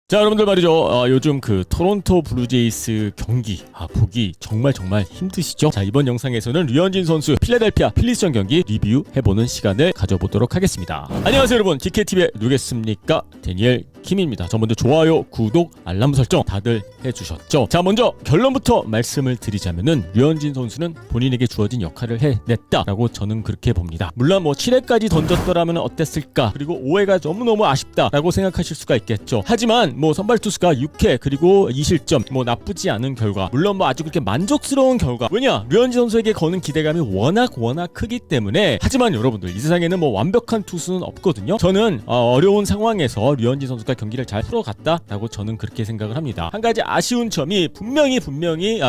자, 여러분들 말이죠. 요즘 그 토론토 블루제이스 경기 보기 정말 힘드시죠? 자, 이번 영상에서는 류현진 선수 필라델피아 필리스전 경기 리뷰해보는 시간을 가져보도록 하겠습니다. 안녕하세요 여러분, DKTV의 누구겠습니까? 데니엘 킴입니다. 저 먼저 좋아요, 구독, 알람 설정 다들 해주셨죠? 자, 먼저 결론부터 말씀을 드리자면은 류현진 선수는 본인에게 주어진 역할을 해냈다라고 저는 그렇게 봅니다. 물론 뭐 7회까지 던졌더라면 어땠을까, 그리고 5회가 너무너무 아쉽다라고 생각하실 수가 있겠죠. 하지만 뭐 선발 투수가 6회 그리고 2실점, 뭐 나쁘지 않은 결과, 물론 뭐 아주 그렇게 만족스러운 결과. 왜냐, 류현진 선수에게 거는 기대감이 워낙 크기 때문에. 하지만 여러분들, 이 세상에는 뭐 완벽한 투수는 없거든요. 저는 어려운 상황에서 류현진 선수가 경기를 잘 풀어갔다라고 저는 그렇게 생각을 합니다. 한 가지 아쉬운 점이 분명히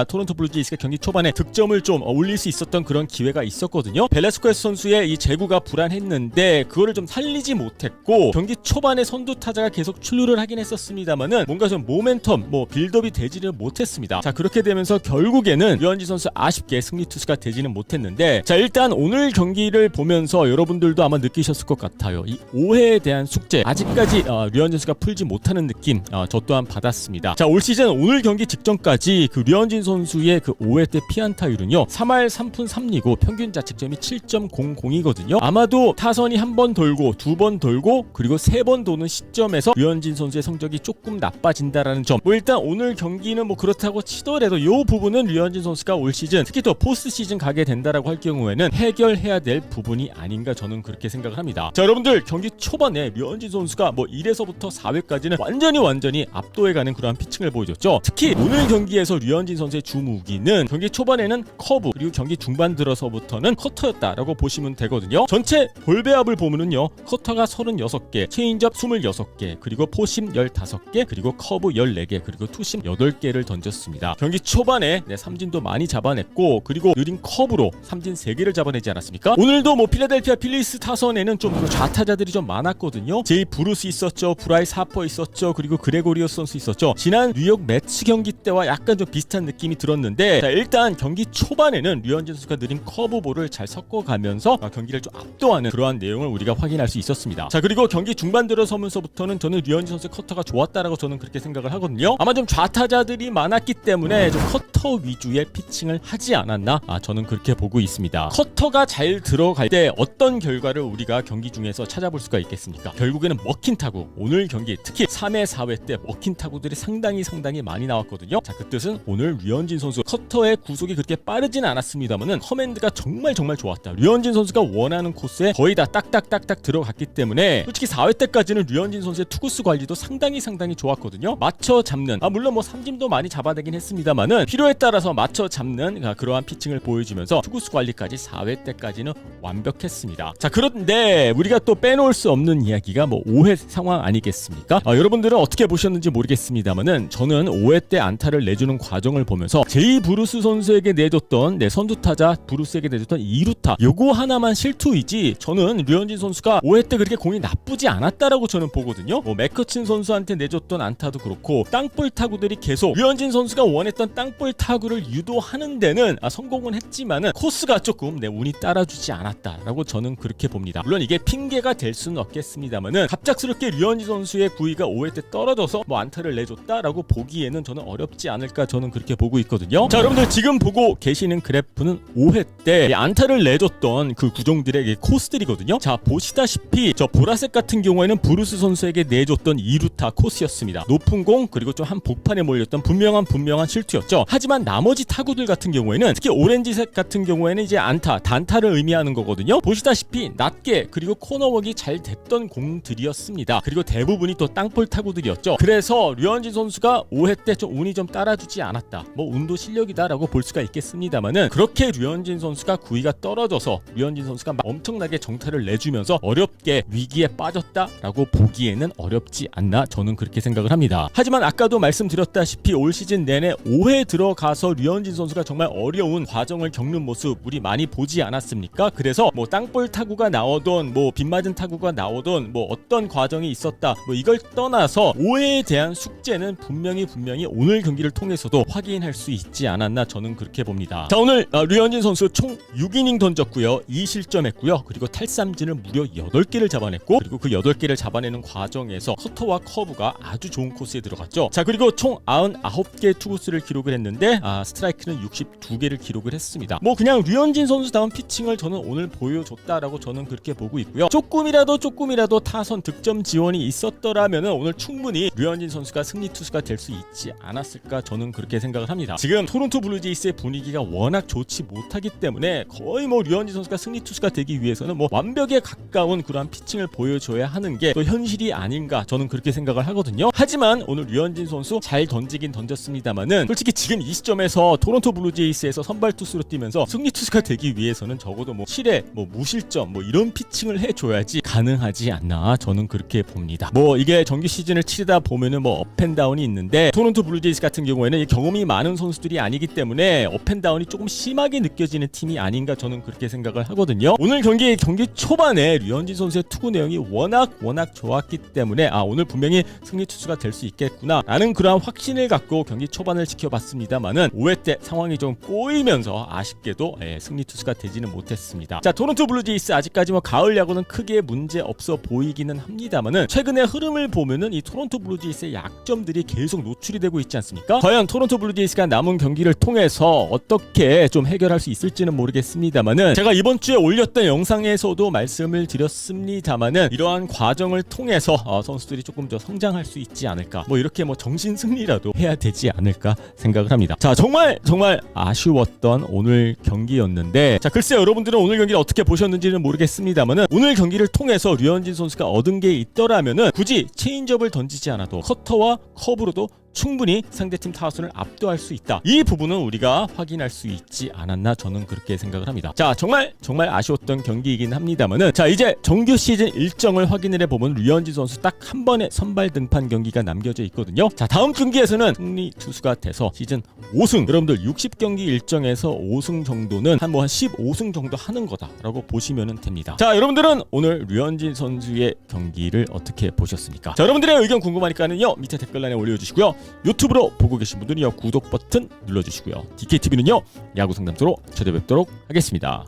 토론토 블루제이스가 경기 초반에 득점을 좀 올릴 수 있었던 그런 기회가 있었거든요. 벨라스코에스 선수의 이 제구가 불안했는데 그거를 좀 살리지 못했고, 경기 초반에 선두 타자가 계속 출루를 하긴 했었습니다만은 뭔가 좀 모멘텀, 빌드업이 되지를 못했습니다. 자, 그렇게 되면서 결국에는 류현진 선수 아쉽게 승리 투수가 되지는 못했는데, 자, 일단 오늘 경기를 보면서 여러분들도 아마 느끼셨을 것 같아요. 이 5회에 대한 숙제, 아직까지 류현진 선수가 풀지 못하는 느낌 저 또한 받았습니다. 자, 올 시즌 오늘 경기 직전까지 그 류현진 선수의 그 5회 때 피안타율은요 3할 3푼 3리고 평균 자책점이 7.00이거든요. 아마도 타선이 한 번 돌고 두 번 돌고 그리고 세 번 도는 시점에서 류현진 선수의 성적이 조금 나빠진다라는 점. 일단 오늘 경기는 그렇다고 치더라도 이 부분은 류현진 선수가 올 시즌, 특히 또 포스트 시즌 가게 된다라고 할 경우에는 해결해야 될 부분이 아닌가 저는 그렇게 생각을 합니다. 자, 여러분들, 경기 초반에 류현진 선수가 1에서부터 4회까지는 완전히 압도해가는 그러한 피칭을 보여줬죠. 특히 오늘 경기에서 류현진 선수의 주무기는 경기 초반에는 커브, 그리고 경기 중반 들어서부터는 커터였다라고 보시면 되거든요. 전체 볼배합을 보면은요, 커터가 36개, 체인지업 26개, 그리고 포심 15개, 그리고 커브 14개, 그리고 투심 8개를 던졌습니다. 경기 초반에 삼진도 많이 잡아냈고, 그리고 느린 커브로 삼진 3개를 잡아내지 않았습니까? 오늘도 필라델피아 필리스 타선에는 좀 좌타자들이 좀 많았거든요. 제이 브루스 있었죠, 브라이스 하퍼 있었죠, 그리고 그레고리오스 선수 있었죠. 지난 뉴욕 매치 경기 때와 약간 좀 비슷한 느낌이 들었는데, 자, 일단 경기 초반에는 류현진 선수가 느린 커브볼을 잘 섞어가면서 경기를 좀 압도하는 그러한 내용을 우리가 확인할 수 있었습니다. 자, 그리고 경기 중반 들어서면서부터는 저는 류현진 선수의 커터가 좋았다라고 저는 그렇게 생각을 하거든요. 아마 좀 좌타자들이 많았기 때문에 좀 커터 위주의 피칭을 하지 않았나, 저는 그렇게 보고 있습니다. 커터가 잘 들어갈 때 어떤 결과를 우리가 경기 중에서 찾아볼 수가 있겠습니까? 결국에는 먹힌 타구, 오늘 경기 특히 3회 4회 때 먹힌 타구들이 상당히 많이 나왔거든요. 자, 그 뜻은 오늘 류현진 선수 커터의 구속이 그렇게 빠르진 않았습니다만은 커맨드가 정말 좋았다. 류현진 선수가 원하는 코스에 거의 다 딱딱딱딱 들어갔기 때문에 솔직히 4회 때까지는 류현진 선수의 투구수 관리도 상당히 좋았거든요. 맞춰 잡는, 물론 삼진도 많이 잡아내긴 했습니다만은 필요에 따라서 맞춰 잡는 그러한 피칭을 보여주면서 투구수 관리까지 4회 때까지는 완벽했습니다. 자, 그런데 우리가 또 빼놓을 수 없는 이야기가 5회 상황 아니겠습니까? 여러분들은 어떻게 보셨는지 모르겠습니다만은 저는 5회 때 안타를 내주는 과정을 보면서 제이 브루스 선수에게 내줬던 선두타자 브루스에게 내줬던 2루타 요거 하나만 실투이지, 저는 류현진 선수가 5회 때 그렇게 공이 나쁘지 않았다라고 저는 보거든요. 맥커친 선수한테 내줬던 안타도 그렇고 땅볼 타구들이 계속 류현진 선수가 원했던 땅볼 타구를 유도하는 데는 성공은 했지만은 코스가 조금 운이 따라주지 않았다라고 저는 그렇게 봅니다. 물론 이게 핑계가 될 수는 없겠습니다만은 갑작스럽게 류현진 선수의 구위가 5회 때 떨어져서 안타를 내줬다라고 보기에는 저는 어렵지 않을까, 저는 그렇게 보고 있거든요. 자, 여러분들 지금 보고 계시는 그래프는 5회 때 안타를 내줬던 그 구종들의 코스들이거든요. 자, 보시다시피 저 보라색 같은 경우에는 브루스 선수에게 내줬던 2루타 코스였습니다. 높은 공, 그리고 좀 한 복판에 몰렸던 분명한 실투였죠. 하지만 나머지 타구들 같은 경우에는, 특히 오렌지색 같은 경우에는 이제 단타를 의미하는 거거든요. 보시다시피 낮게 그리고 코너웍이 잘 됐던 공들이었습니다. 그리고 대부분이 또 땅볼 타구들이었죠. 그래서 류현진 선수가 5회 때 좀 운이 좀 따라주지 않았다, 운도 실력이다라고 볼 수가 있겠습니다만은, 그렇게 류현진 선수가 구위가 떨어져서 류현진 선수가 엄청나게 정타를 내주면서 어렵게 위기에 빠졌다라고 보기에는 어렵지 않나, 저는 그렇게 생각을 합니다. 하지만 아까도 말씀드렸다시피 올 시즌 내내 5회 들어가서 류현진 선수가 정말 어려운 과정을 겪는 모습 우리 많이 보지 않았습니까? 그래서 땅볼 타구가 나오던 빗맞은 타구가 나오던 어떤 과정이 있었다, 이걸 떠나서 오해에 대한 숙제는 분명히 오늘 경기를 통해서도 확인할 수 있지 않았나 저는 그렇게 봅니다. 자, 오늘 류현진 선수 총 6이닝 던졌고요. 2실점했고요. 그리고 탈삼진을 무려 8개를 잡아냈고, 그리고 그 8개를 잡아내는 과정에서 커터와 커브가 아주 좋은 코스에 들어갔죠. 자, 그리고 총 99개 투구수를 기록을 했는데 스트라이크는 62개를 기록을 했습니다. 뭐 그냥 류현진 선수다운 피칭을 저는 오늘 보여줬다라고 저는 그렇게 보고 있고요. 조금이라도 타선 득점 지원이 있었더라면은 오늘 충분히 류현진 선수가 승리 투수가 될 수 있지 않았을까 저는 그렇게 생각을 합니다. 지금 토론토 블루제이스의 분위기가 워낙 좋지 못하기 때문에 거의 뭐 류현진 선수가 승리 투수가 되기 위해서는 뭐 완벽에 가까운 그러한 피칭을 보여줘야 하는 게 또 현실이 아닌가 저는 그렇게 생각을 하거든요. 하지만 오늘 류현진 선수 잘 던지긴 던졌습니다만은 솔직히 지금 이 시점에서 토론토 블루제이스에서 선발 투수로 뛰면서 승리 투수가 되기 위해서는 적어도 뭐 7회 뭐 무실점 뭐 이런 피칭을 해줘야지 가능하지 않나 저는 그렇게 봅니다. 뭐 이게 정규 시즌을 치르다 보면은 뭐 업앤다운이 있는데 토론토 블루제이스 같은 경우에는 경험이 많은 선수들이 아니기 때문에 업앤다운이 조금 심하게 느껴지는 팀이 아닌가 저는 그렇게 생각을 하거든요. 오늘 경기 초반에 류현진 선수의 투구 내용이 워낙 좋았기 때문에 오늘 분명히 승리 투수가 될 수 있겠구나 라는 그러한 확신을 갖고 경기 초반을 지켜봤습니다만은 5회 때 상황이 좀 꼬이면서 아쉽게도 승리 투수가 되지는 못했습니다. 자, 토론토 블루제이스 아직까지 뭐 가을 야구는 크게 문제 없어 보이기는 합니다만은 최근의 흐름을 보면은 이 토론토 블루제이스의 약점들이 계속 노출이 되고 있지 않습니까? 과연 토론토 블루제이스가 남은 경기를 통해서 어떻게 좀 해결할 수 있을지는 모르겠습니다만은 제가 이번 주에 올렸던 영상에서도 말씀을 드렸습니다만은 이러한 과정을 통해서 선수들이 조금 더 성장할 수 있지 않을까, 뭐 이렇게 뭐 정신 승리라도 해야 되지 않을까 생각을 합니다. 자, 정말 아쉬웠던 오늘 경기였는데, 자, 글쎄요, 여러분들은 오늘 경기를 어떻게 보셨는지는 모르겠습니다만은 오늘 경기를 통해서 류현진 선수가 얻은 게 있더라면은 굳이 체인지업을 던지지 않아도 커터와 커브로도 충분히 상대팀 타선을 압도할 수 있다. 이 부분은 우리가 확인할 수 있지 않았나 저는 그렇게 생각을 합니다. 자, 정말 아쉬웠던 경기이긴 합니다만은, 자, 이제 정규 시즌 일정을 확인을 해보면 류현진 선수 딱 한 번의 선발 등판 경기가 남겨져 있거든요. 자, 다음 경기에서는 승리 투수가 돼서 시즌 5승, 여러분들 60경기 일정에서 5승 정도는 한 15승 정도 하는 거다라고 보시면 됩니다. 자, 여러분들은 오늘 류현진 선수의 경기를 어떻게 보셨습니까? 자, 여러분들의 의견 궁금하니까는요, 밑에 댓글란에 올려주시고요. 유튜브로 보고 계신 분들은요, 구독 버튼 눌러주시고요. DKTV는요, 야구 상담소로 찾아뵙도록 하겠습니다.